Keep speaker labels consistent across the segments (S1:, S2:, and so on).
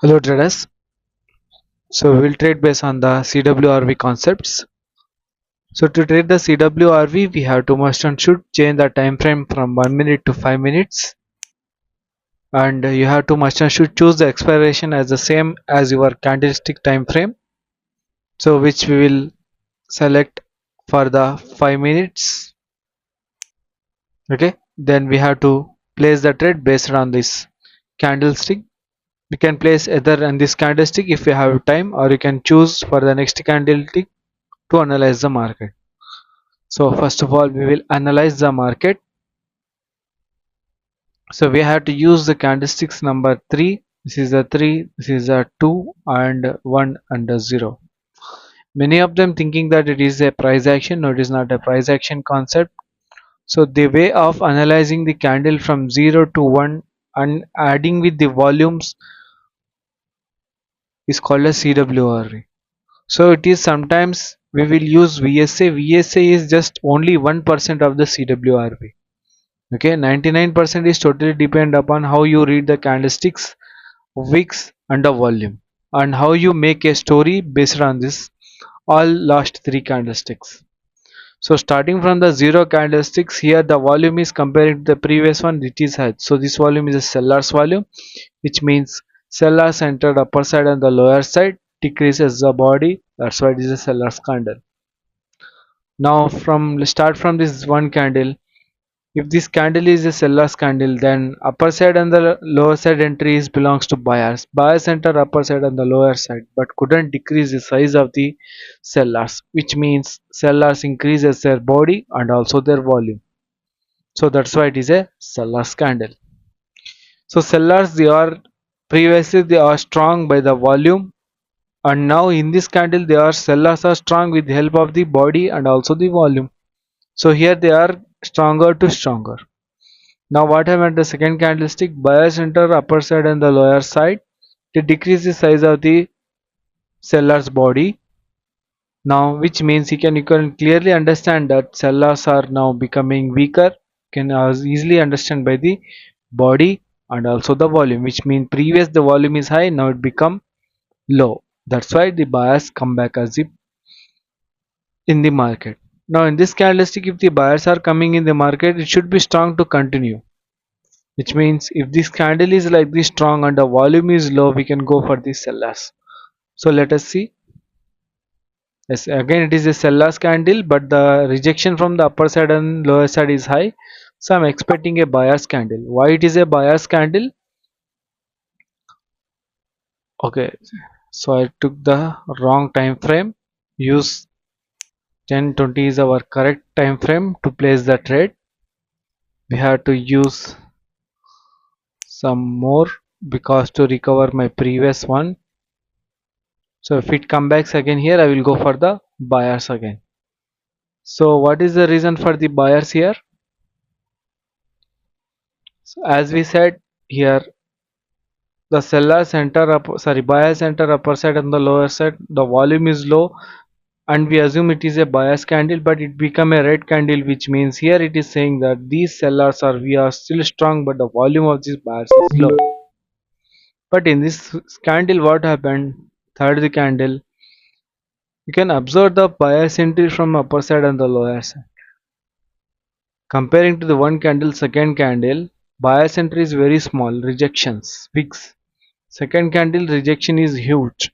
S1: Hello traders. So we'll trade based on the CWRV concepts. So to trade the CWRV, we have to must and should change the time frame from 1 minute to 5 minutes, and you have to must and should choose the expiration as the same as your candlestick time frame. So which we will select for the 5 minutes. Okay. Then we have to place the trade based on this candlestick. We can place either on this candlestick if you have time, or you can choose for the next candlestick to analyze the market. So first of all, we will analyze the market. So we have to use the candlesticks number 3. This is a 3, this is a 2 and 1 and a 0. Many of them thinking that it is a price action. No, it is not a price action concept. So the way of analyzing the candle from 0 to 1 and adding with the volumes is called a CWRV. So it is sometimes we will use VSA. VSA is just only 1% of the CWRV. Okay, 99% is totally depend upon how you read the candlesticks, wicks and the volume, and how you make a story based on this all last three candlesticks. So starting from the zero candlesticks, here the volume is comparing to the previous one, it is high. So this volume is a seller's volume, which means sellers entered upper side and the lower side decreases the body. That's why it is a seller's candle. Now from start from this one candle, if this candle is a seller's candle, then upper side and the lower side entries belongs to buyers. Buyers enter upper side and the lower side, but couldn't decrease the size of the sellers, which means sellers increases their body and also their volume. So that's why it is a seller's candle. So sellers, they are previously they are strong by the volume, and now in this candle they are sellers are strong with the help of the body and also the volume. So here they are stronger to stronger. Now what happened, the second candlestick, buyers enter upper side and the lower side. They decrease the size of the seller's body. Now which means you can clearly understand that sellers are now becoming weaker. Can easily understand by the body and also the volume, which means previous the volume is high, now it become low. That's why the buyers come back as the in the market. Now in this candlestick, if the buyers are coming in the market, it should be strong to continue. Which means if this candle is like this strong and the volume is low, we can go for the sellers. So let us see. Yes, again it is a sellers candle, but the rejection from the upper side and lower side is high, so I'm expecting a buyer's candle. Why it is a buyer's candle? Okay, so I took the wrong time frame. Use 10:20 is our correct time frame to place the trade. We have to use some more because to recover my previous one. So if it comes back again here, I will go for the buyers again. So what is the reason for the buyers here? So as we said here, the sellers enter up, sorry, buyers enter upper side and the lower side. The volume is low, and we assume it is a buyer's candle, but it become a red candle, which means here it is saying that these sellers are we are still strong, but the volume of these buyers is low. But in this candle, what happened? Third candle, you can observe the buyer's entry from upper side and the lower side. Comparing to the one candle, second candle, buyer's entry is very small, rejections, wicks. Second candle rejection is huge.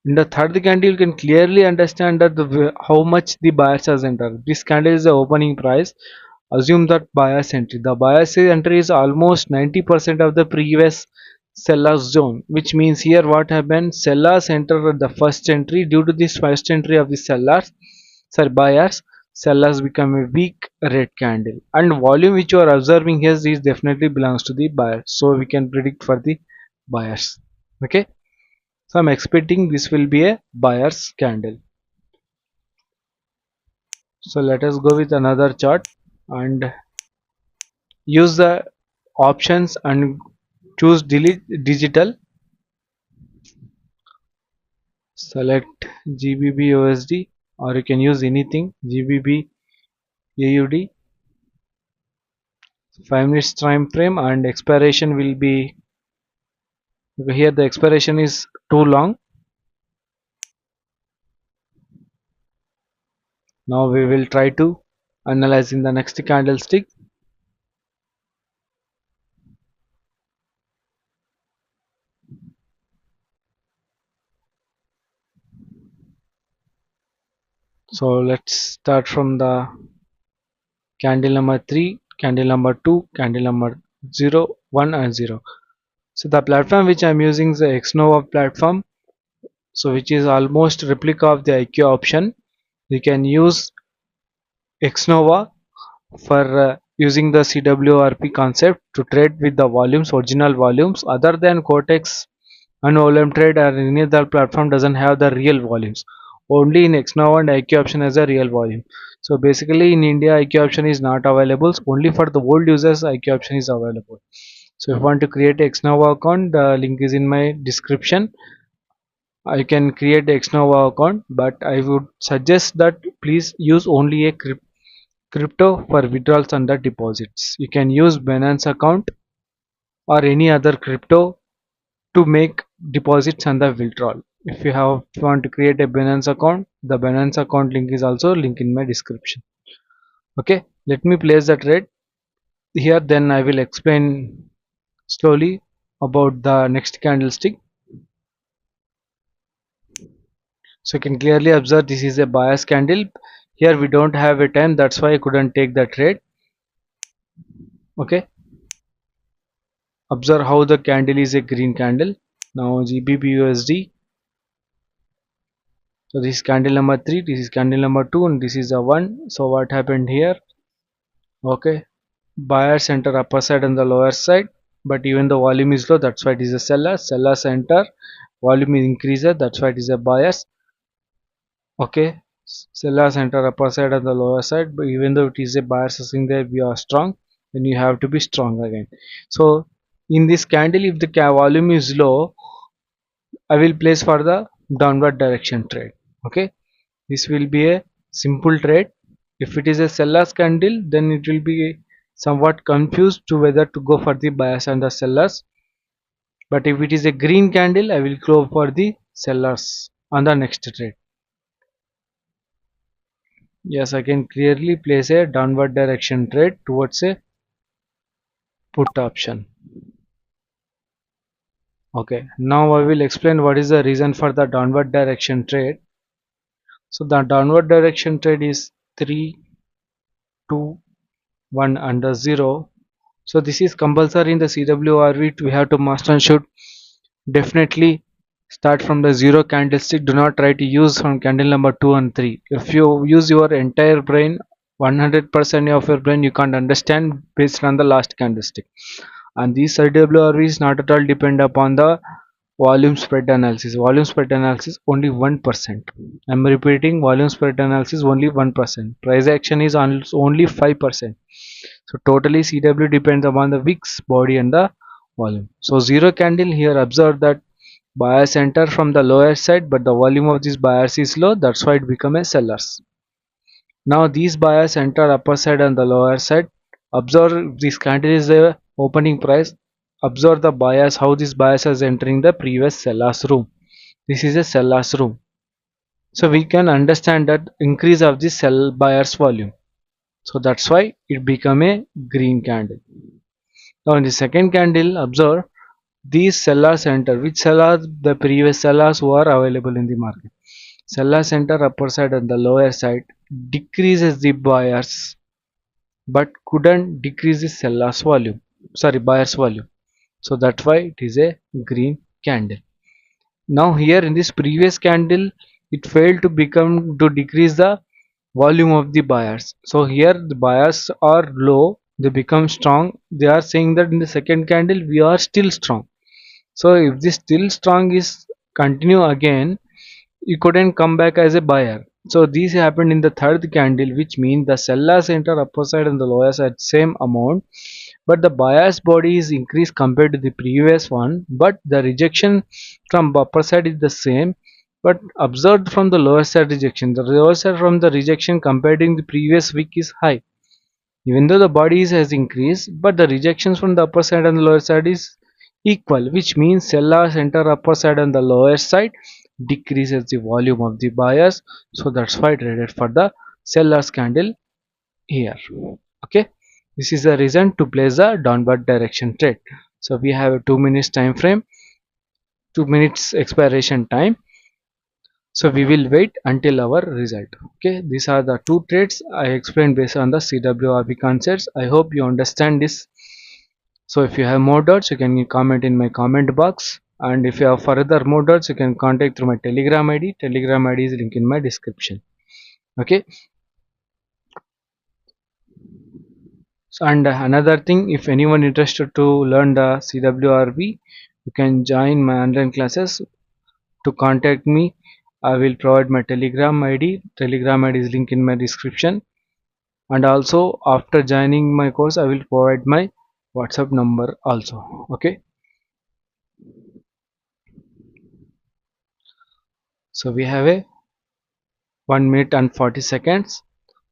S1: In the third candle, you can clearly understand that how much the buyers has entered. This candle is the opening price. Assume that buyer's entry. The buyer's entry is almost 90% of the previous seller's zone, which means here what happened? Sellers enter at the first entry. Due to this first entry of the sellers, sorry, buyers, sellers become a weak red candle, and volume which you are observing here is definitely belongs to the buyer. So we can predict for the buyers. Okay. So I'm expecting this will be a buyer's candle. So let us go with another chart and use the options and choose delete digital. Select GBP USD, or you can use anything GBP AUD. 5 minutes time frame and expiration will be Here the expiration is too long. Now we will try to analyze in the next candlestick. So let's start from the candle number 3, candle number 2, candle number 0, 1 and 0. So the platform which I'm using is the Xnova platform, so which is almost replica of the IQ option. You can use Xnova for using the CWRP concept to trade with the volumes, original volumes. Other than Cortex and volume trade or any other platform doesn't have the real volumes. Only in Xnova and IQ option has a real volume. So basically in India IQ option is not available. Only for the old users IQ option is available. So if you want to create a Xnova account, the link is in my description. I can create a Xnova account, but I would suggest that please use only a crypto for withdrawals and the deposits. You can use Binance account or any other crypto to make deposits and the withdrawal. If you want to create a Binance account, the Binance account link is also link in my description. Okay, let me place the trade here, then I will explain slowly about the next candlestick. So you can clearly observe this is a bias candle. Here we don't have a time, that's why I couldn't take the trade. Okay, observe how the candle is a green candle. Now GBP USD. So this is candle number 3, this is candle number 2 and this is a 1. So what happened here? Okay, buyer center upper side and the lower side, but even the volume is low, that's why it is a seller center, volume is increases, that's why it is a bias. Okay, seller center upper side and the lower side, but even though it is a buyer sitting there, we are strong, then you have to be strong again. So in this candle, if the volume is low, I will place for the downward direction trade. Okay, this will be a simple trade. If it is a seller's candle, then it will be somewhat confused to whether to go for the buyers and the sellers. But if it is a green candle, I will go for the sellers on the next trade. Yes, I can clearly place a downward direction trade towards a put option. Okay, now I will explain what is the reason for the downward direction trade. So the downward direction trade is 3, 2, 1 under 0. So this is compulsory in the CWRV. We have to must and should definitely start from the 0 candlestick. Do not try to use from candle number 2 and 3. If you use your entire brain, 100% of your brain, you can't understand based on the last candlestick. And this CWRV is not at all depend upon the volume spread analysis. Volume spread analysis only 1%. I'm repeating, volume spread analysis only 1%. Price action is only 5%. So totally CW depends upon the wicks, body and the volume. So 0 candle, here observe that buyers enter from the lower side, but the volume of these buyers is low, that's why it become a sellers. Now these buyers enter upper side and the lower side. Observe this candle is the opening price. Observe the buyers, how this buyers is entering the previous sellers room. This is a sellers room. So we can understand that increase of the sell buyers volume. So that's why it become a green candle. Now in the second candle, observe these sellers enter. Which sellers? The previous sellers who are available in the market. Sellers enter upper side and the lower side, decreases the buyers but couldn't decrease the sellers volume, sorry, buyers volume. So that's why it is a green candle. Now here in this previous candle, it failed to become to decrease the volume of the buyers. So here the buyers are low, they become strong. They are saying that in the second candle we are still strong. So if this still strong is continue again, you couldn't come back as a buyer. So this happened in the third candle, which means the sellers enter upper side and the lower side same amount, but the buyer's body is increased compared to the previous one, but the rejection from upper side is the same, but observed from the lower side rejection, the lower side from the rejection compared to the previous week is high. Even though the body has increased, but the rejections from the upper side and the lower side is equal, which means sellers enter upper side on the lower side, decreases the volume of the buyers. So that's why I traded for the sellers candle here. Okay, this is the reason to place a downward direction trade. So we have a 2 minutes time frame, 2 minutes expiration time. So we will wait until our result. Okay, these are the two trades I explained based on the CWRP concepts. I hope you understand this. So if you have more doubts, you can comment in my comment box, and if you have further more doubts, you can contact through my telegram id. Telegram id is link in my description. Okay. So, and another thing, if anyone interested to learn the CWRP, you can join my online classes. To contact me, I will provide my telegram id. Telegram id is link in my description, and also after joining my course I will provide my WhatsApp number also. Okay, so we have a 1 minute and 40 seconds.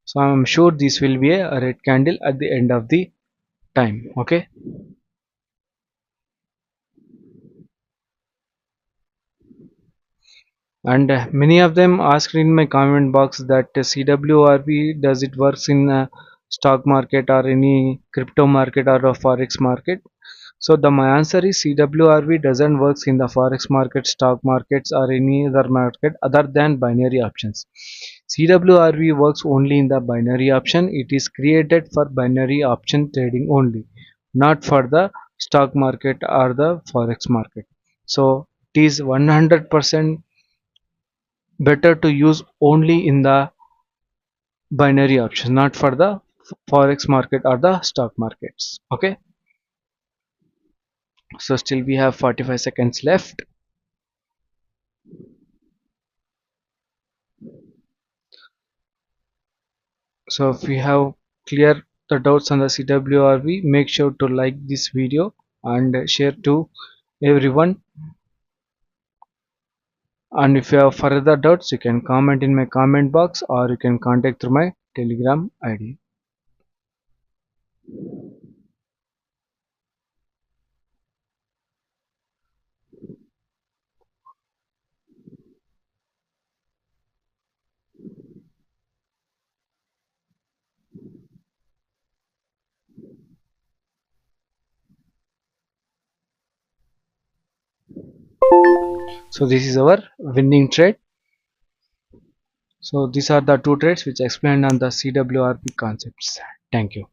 S1: So I'm sure this will be a red candle at the end of the time. Okay, and many of them asked in my comment box that CWRP, does it works in stock market or any crypto market or a forex market? So my answer is CWRP doesn't work in the forex market, stock markets or any other market other than binary options. CWRP works only in the binary option. It is created for binary option trading only, not for the stock market or the forex market. So it is 100% better to use only in the binary option, not for the forex market or the stock markets. Okay, so still we have 45 seconds left. So if we have clear the doubts on the CWRV, make sure to like this video and share to everyone. And if you have further doubts, you can comment in my comment box or you can contact through my telegram id. So this is our winning trade. So these are the two trades which explained on the CWRP concepts. Thank you.